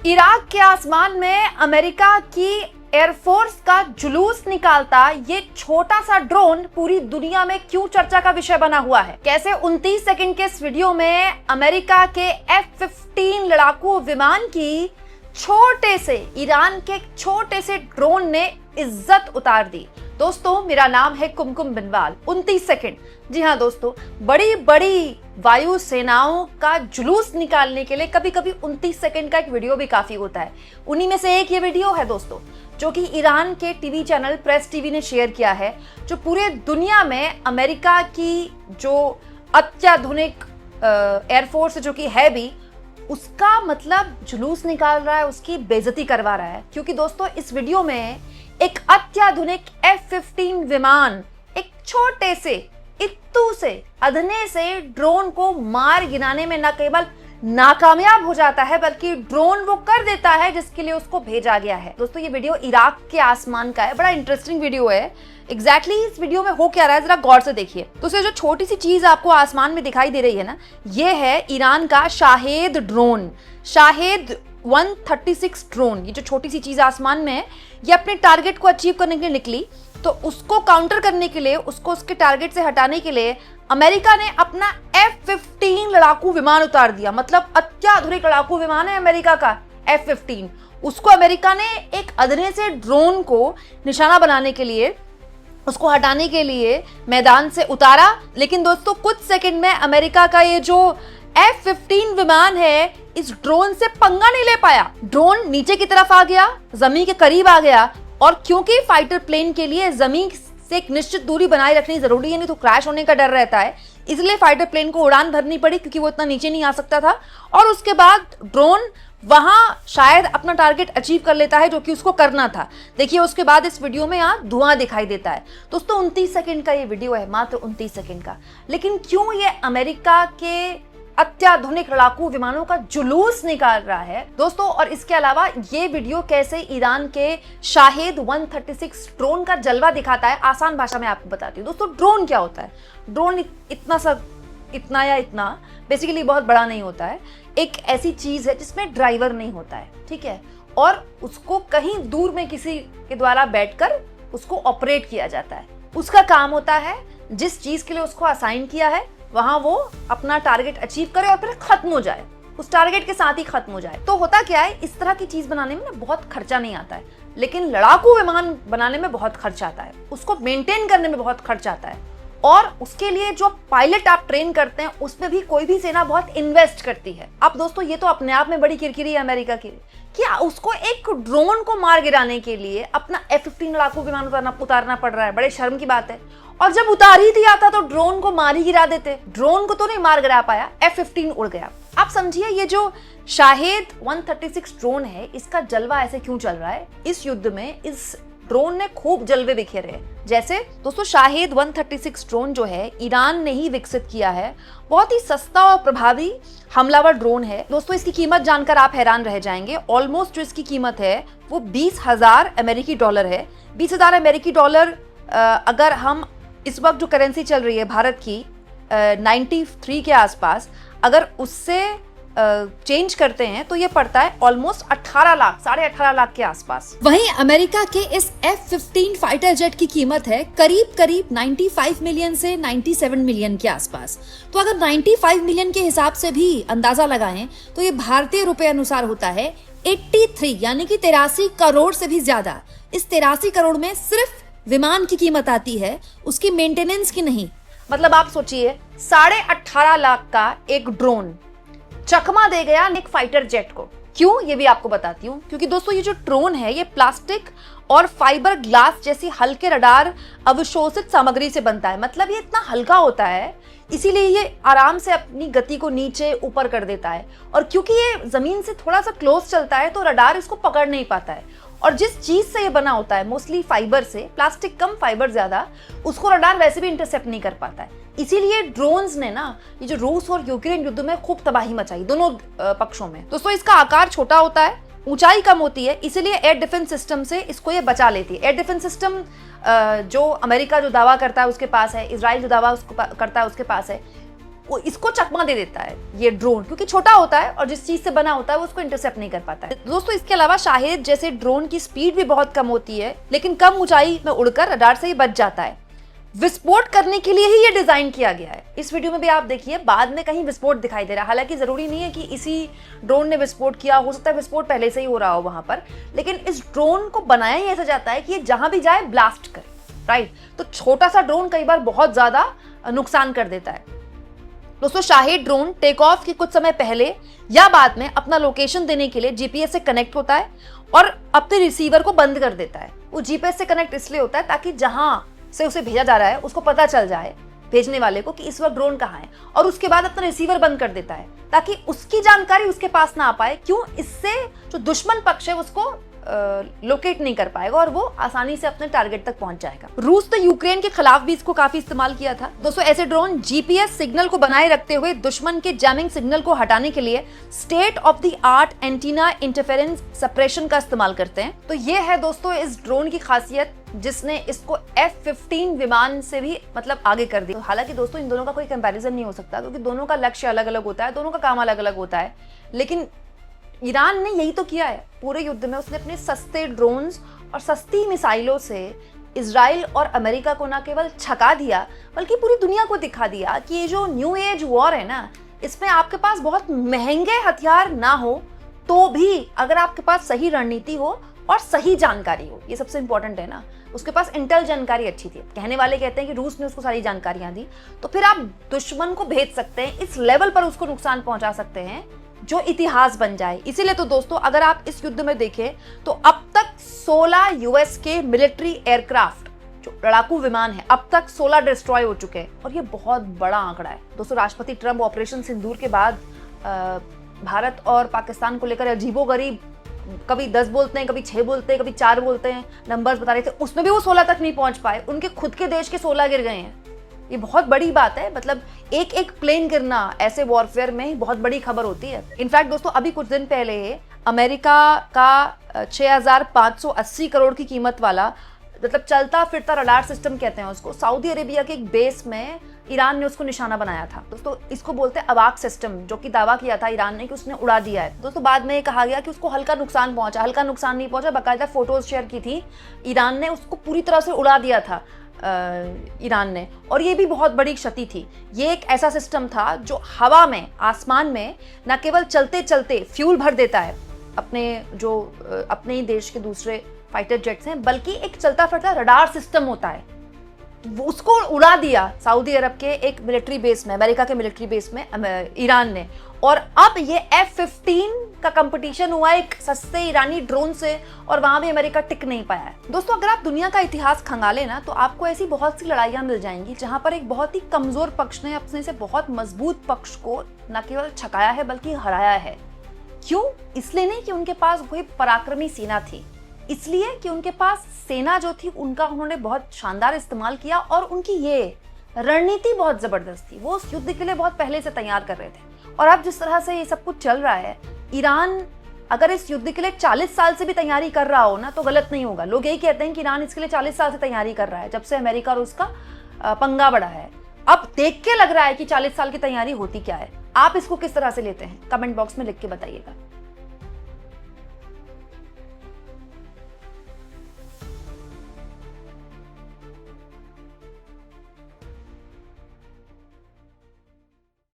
Iraq के आसमान में अमेरिका की एयरफोर्स का जुलूस निकालता ये छोटा सा ड्रोन पूरी दुनिया में क्यों चर्चा का विषय बना हुआ है? कैसे 29 सेकंड के इस वीडियो में अमेरिका के F-15 लड़ाकू विमान की छोटे से ईरान के छोटे से ड्रोन ने इज्जत उतार दी। दोस्तों, मेरा नाम है कुमकुम बिनवाल। 29 सेकंड, जी हाँ दोस्तों, बड़ी बड़ी वायु सेनाओं का जुलूस निकालने के लिए कभी कभी 29 सेकंड का एक वीडियो भी काफी होता है। उन्हीं में से एक ये वीडियो है दोस्तों, जो कि ईरान के टीवी चैनल प्रेस टीवी ने शेयर किया है, जो पूरे दुनिया में अमेरिका की जो अत्याधुनिक एयरफोर्स जो कि है भी, उसका मतलब जुलूस निकाल रहा है, उसकी बेइज्जती करवा रहा है। क्योंकि दोस्तों, इस वीडियो में एक अत्याधुनिक F-15 विमान एक छोटे से इत्तू से अधने से ड्रोन को मार गिराने में न केवल नाकामयाब हो जाता है, बल्कि ड्रोन वो कर देता है जिसके लिए उसको भेजा गया है। दोस्तों, ये वीडियो इराक के आसमान का है, बड़ा इंटरेस्टिंग वीडियो है। एग्जैक्टली इस वीडियो में हो क्या रहा है जरा गौर से देखिए। तो जो छोटी सी चीज आपको आसमान में दिखाई दे रही है ना, ये है ईरान का शाहेद ड्रोन, शाहेद 136 ड्रोन। ये जो छोटी सी चीज आसमान में है, ये अपने टारगेट को अचीव करने के लिए निकली। तो उसको काउंटर करने के लिए, उसको उसके टारगेट से हटाने के लिए अमेरिका ने अपना F-15 लड़ाकू विमान उतार दिया। मतलब अत्याधुनिक लड़ाकू विमान है अमेरिका का F-15। उसको अमेरिका ने एक अधने से ड्रोन को निशाना बनाने के लिए, उसको हटाने के लिए मैदान से उतारा। लेकिन दोस्तों, कुछ सेकंड में अमेरिका का ये जो F-15 विमान है, इस ड्रोन से पंगा नहीं ले पाया। ड्रोन नीचे की तरफ आ गया, जमीन के करीब आ गया। और क्योंकि फाइटर प्लेन के लिए जमीन से एक निश्चित दूरी बनाए रखनी जरूरी है, नहीं तो क्रैश होने का डर रहता है, इसलिए फाइटर प्लेन को उड़ान भरनी पड़ी, क्योंकि वो इतना नीचे नहीं आ सकता था। और उसके बाद ड्रोन वहां शायद अपना टारगेट अचीव कर लेता है, जो कि उसको करना था। देखिए, उसके बाद इस वीडियो में यहाँ धुआं दिखाई देता है। दोस्तों, 29 सेकंड का ये वीडियो है, मात्र 29 सेकंड का। लेकिन क्यों ये अमेरिका के अत्याधुनिक लड़ाकू विमानों का जुलूस निकाल रहा है दोस्तों? और इसके अलावा ये वीडियो कैसे ईरान के शाहेद 136 ड्रोन का जलवा दिखाता है, आसान भाषा में आपको बताती हूँ। दोस्तों, ड्रोन क्या होता है? ड्रोन इतना या इतना बेसिकली बहुत बड़ा नहीं होता है। एक ऐसी चीज है जिसमें ड्राइवर नहीं होता है, ठीक है, और उसको कहीं दूर में किसी के द्वारा बैठकर उसको ऑपरेट किया जाता है। उसका काम होता है जिस चीज के लिए उसको असाइन किया है वहां वो अपना टारगेट अचीव करे और फिर खत्म हो जाए, उस टारगेट के साथ ही खत्म हो जाए। तो होता क्या है, इस तरह की चीज बनाने में ना बहुत खर्चा नहीं आता है, लेकिन लड़ाकू विमान बनाने में बहुत खर्च आता है, उसको मेंटेन करने में बहुत खर्च आता है। और उसके लिए जो पायलट आप ट्रेन करते हैं, उसमें भी कोई भी सेना बहुत इन्वेस्ट करती है। अब दोस्तों, ये तो अपने आप में बड़ी किरकिरी है अमेरिका की, क्या उसको एक ड्रोन को मार गिराने के लिए अपना F-15 लड़ाकू विमान उतारना पड़ रहा है। बड़े शर्म की बात है। और जब उतार ही दिया था तो ड्रोन को मार ही गिरा देते। ड्रोन को तो नहीं मार गिरा पाया, F-15 उड़ गया। आप समझिए, ये जो शाहेद 136 ड्रोन है, इसका जलवा ऐसे क्यों चल रहा है? इस युद्ध में इस ड्रोन ने खूब जलवे बिखेरे हैं। जैसे दोस्तों, शाहेद 136 ड्रोन जो है, ईरान ने ही विकसित किया है। बहुत ही सस्ता और प्रभावी हमलावर ड्रोन है। दोस्तों, इसकी कीमत जानकर आप हैरान रह जाएंगे। ऑलमोस्ट जो इसकी कीमत है वो 20,000 अमेरिकी डॉलर है। 20,000 अमेरिकी डॉलर अगर हम इस वक्त जो करेंसी चल रही है भारत की 93 के आसपास, अगर उससे चेंज करते हैं तो ये पड़ता है ऑलमोस्ट 18 लाख, 18.5 लाख के आसपास। वहीं अमेरिका के इस F-15 फाइटर जेट की कीमत है करीब 95 मिलियन से 97 मिलियन के आसपास। तो अगर 95 मिलियन के हिसाब से भी अंदाजा लगाएं तो ये भारतीय रुपए अनुसार होता है 83 यानी कि 83 करोड़ से भी ज्यादा। इस 83 करोड़ में सिर्फ विमान की कीमत आती है, उसकी मेंटेनेंस की नहीं। मतलब आप सोचिए, 18.5 लाख का एक ड्रोन चकमा दे गया एक फाइटर जेट को। क्यों, ये भी आपको बताती हूँ। क्योंकि दोस्तों, ये जो ड्रोन है, ये प्लास्टिक और फाइबर ग्लास जैसी हल्के रडार अवशोषित सामग्री से बनता है। मतलब ये इतना हल्का होता है, इसीलिए ये आराम से अपनी गति को नीचे ऊपर कर देता है। और क्योंकि ये जमीन से थोड़ा सा क्लोज चलता है, तो रडार इसको पकड़ नहीं पाता है। और जिस चीज से ये बना होता है, मोस्टली फाइबर से, प्लास्टिक कम फाइबर ज्यादा, उसको रडार वैसे भी इंटरसेप्ट नहीं कर पाता है। इसीलिए ड्रोन्स ने ना ये जो रूस और यूक्रेन युद्ध में खूब तबाही मचाई दोनों पक्षों में। दोस्तों, इसका आकार छोटा होता है, ऊंचाई कम होती है, इसीलिए एयर डिफेंस सिस्टम से इसको ये बचा लेती है। एयर डिफेंस सिस्टम जो अमेरिका जो दावा करता है उसके पास है, इजराइल जो दावा करता है उसके पास है। वो इसको चकमा दे देता है ये ड्रोन, क्योंकि छोटा होता है और जिस चीज से बना होता है वो उसको इंटरसेप्ट नहीं कर पाता है। दोस्तों इसके अलावा शाहिद जैसे ड्रोन की स्पीड भी बहुत कम होती है, लेकिन कम ऊंचाई में उड़कर रडार से ही बच जाता है। विस्फोट करने के लिए ही ये डिजाइन किया गया है। इस वीडियो में भी आप देखिए, बाद में कहीं विस्फोट दिखाई दे रहा है। हालांकि जरूरी नहीं है कि इसी ड्रोन ने विस्फोट किया, हो सकता है विस्फोट पहले से ही हो रहा हो वहां पर, लेकिन इस ड्रोन को बनाया ही ऐसा जाता है कि ये जहां भी जाए ब्लास्ट करे, राइट। तो छोटा सा ड्रोन कई बार बहुत ज्यादा नुकसान कर देता है। दोस्तों शाहिद ड्रोन टेक ऑफ के कुछ समय पहले या बाद में अपना लोकेशन देने के लिए जीपीएस से कनेक्ट होता है और अपने रिसीवर को बंद कर देता है। वो जीपीएस से कनेक्ट इसलिए होता है ताकि जहां से उसे भेजा जा रहा है उसको पता चल जाए भेजने वाले को कि इस वक्त ड्रोन कहाँ है, और उसके बाद अपना रिसीवर बंद कर देता है ताकि उसकी जानकारी उसके पास ना आ पाए। क्यों? इससे जो दुश्मन पक्ष है उसको लोकेट नहीं कर पाएगा और वो आसानी से अपने टारगेट तक पहुंच जाएगा। रूस ने यूक्रेन के खिलाफ भी इसको काफी इस्तेमाल किया था। दोस्तों ऐसे ड्रोन जीपीएस सिग्नल को बनाए रखते हुए दुश्मन के जैमिंग सिग्नल को हटाने के लिए state of the art antenna interference suppression का इस्तेमाल करते हैं। तो ये है दोस्तों इस ड्रोन की खासियत, जिसने इसको F-15 विमान से भी मतलब आगे कर दिया। हालांकि दोस्तों इन दोनों का कोई कंपैरिजन नहीं हो सकता, क्योंकि दोनों का लक्ष्य अलग अलग होता है, दोनों का काम अलग अलग होता है। लेकिन ईरान ने यही तो किया है पूरे युद्ध में। उसने अपने सस्ते ड्रोन्स और सस्ती मिसाइलों से इजराइल और अमेरिका को न केवल छका दिया, बल्कि पूरी दुनिया को दिखा दिया कि ये जो न्यू एज वॉर है ना, इसमें आपके पास बहुत महंगे हथियार ना हो तो भी अगर आपके पास सही रणनीति हो और सही जानकारी हो, ये सबसे इंपॉर्टेंट है ना। उसके पास इंटेल जानकारी अच्छी थी। कहने वाले कहते हैं कि रूस ने उसको सारी जानकारियां दी, तो फिर आप दुश्मन को भेज सकते हैं, इस लेवल पर उसको नुकसान पहुंचा सकते हैं जो इतिहास बन जाए। इसीलिए तो दोस्तों अगर आप इस युद्ध में देखें तो अब तक 16 यूएस के मिलिट्री एयरक्राफ्ट जो लड़ाकू विमान है, अब तक 16 डिस्ट्रॉय हो चुके हैं, और ये बहुत बड़ा आंकड़ा है। दोस्तों राष्ट्रपति ट्रंप ऑपरेशन सिंदूर के बाद भारत और पाकिस्तान को लेकर अजीबोगरीब कभी 10 बोलते हैं, कभी 6 बोलते हैं, कभी 4 बोलते हैं, नंबर्स बता रहे थे, उसमें भी वो 16 तक नहीं पहुंच पाए। उनके खुद के देश के 16 गिर गए हैं। ये बहुत बड़ी बात है। मतलब एक एक प्लेन गिरना ऐसे वॉरफेयर में ही बहुत बड़ी खबर होती है। इनफैक्ट दोस्तों अभी कुछ दिन पहले अमेरिका का 6,580 करोड़ की कीमत वाला मतलब चलता फिरता रडार सिस्टम कहते हैं उसको, सऊदी अरेबिया के एक बेस में ईरान ने उसको निशाना बनाया था। दोस्तों इसको बोलते हैं अवाक सिस्टम, जो कि दावा किया था ईरान ने कि उसने उड़ा दिया है। दोस्तों बाद में ये कहा गया कि उसको हल्का नुकसान पहुंचा। हल्का नुकसान नहीं पहुंचा, बाकायदा फोटोज शेयर की थी ईरान ने, उसको पूरी तरह से उड़ा दिया था ईरान ने, और ये भी बहुत बड़ी क्षति थी। ये एक ऐसा सिस्टम था जो हवा में, आसमान में न केवल चलते चलते फ्यूल भर देता है अपने ही देश के दूसरे फाइटर जेट्स हैं, बल्कि एक चलता फिरता रडार सिस्टम होता है। उसको उड़ा दिया सऊदी अरब के एक मिलिट्री बेस में, अमेरिका के मिलिट्री बेस में ईरान ने। और अब ये F-15 का कंपटीशन हुआ एक सस्ते ईरानी ड्रोन से, और वहां भी अमेरिका टिक नहीं पाया है। दोस्तों अगर आप दुनिया का इतिहास खंगाले ना, तो आपको ऐसी बहुत सी लड़ाइयां मिल जाएंगी जहां पर एक बहुत ही कमजोर पक्ष ने अपने से बहुत मजबूत पक्ष को न केवल छकाया है बल्कि हराया है। क्यों? इसलिए नहीं कि उनके पास कोई पराक्रमी सेना थी, इसलिए कि उनके पास सेना जो थी उनका उन्होंने बहुत शानदार इस्तेमाल किया, और उनकी ये रणनीति बहुत जबरदस्त थी। वो उस युद्ध के लिए बहुत पहले से तैयार कर रहे थे। और अब जिस तरह से ये सब कुछ चल रहा है, ईरान अगर इस युद्ध के लिए 40 साल से भी तैयारी कर रहा हो ना, तो गलत नहीं होगा। लोग यही कहते हैं कि ईरान इसके लिए 40 साल से तैयारी कर रहा है, जब से अमेरिका और उसका पंगा बढ़ा है। अब देख के लग रहा है कि 40 साल की तैयारी होती क्या है। आप इसको किस तरह से लेते हैं? कमेंट बॉक्स में लिख के बताइएगा।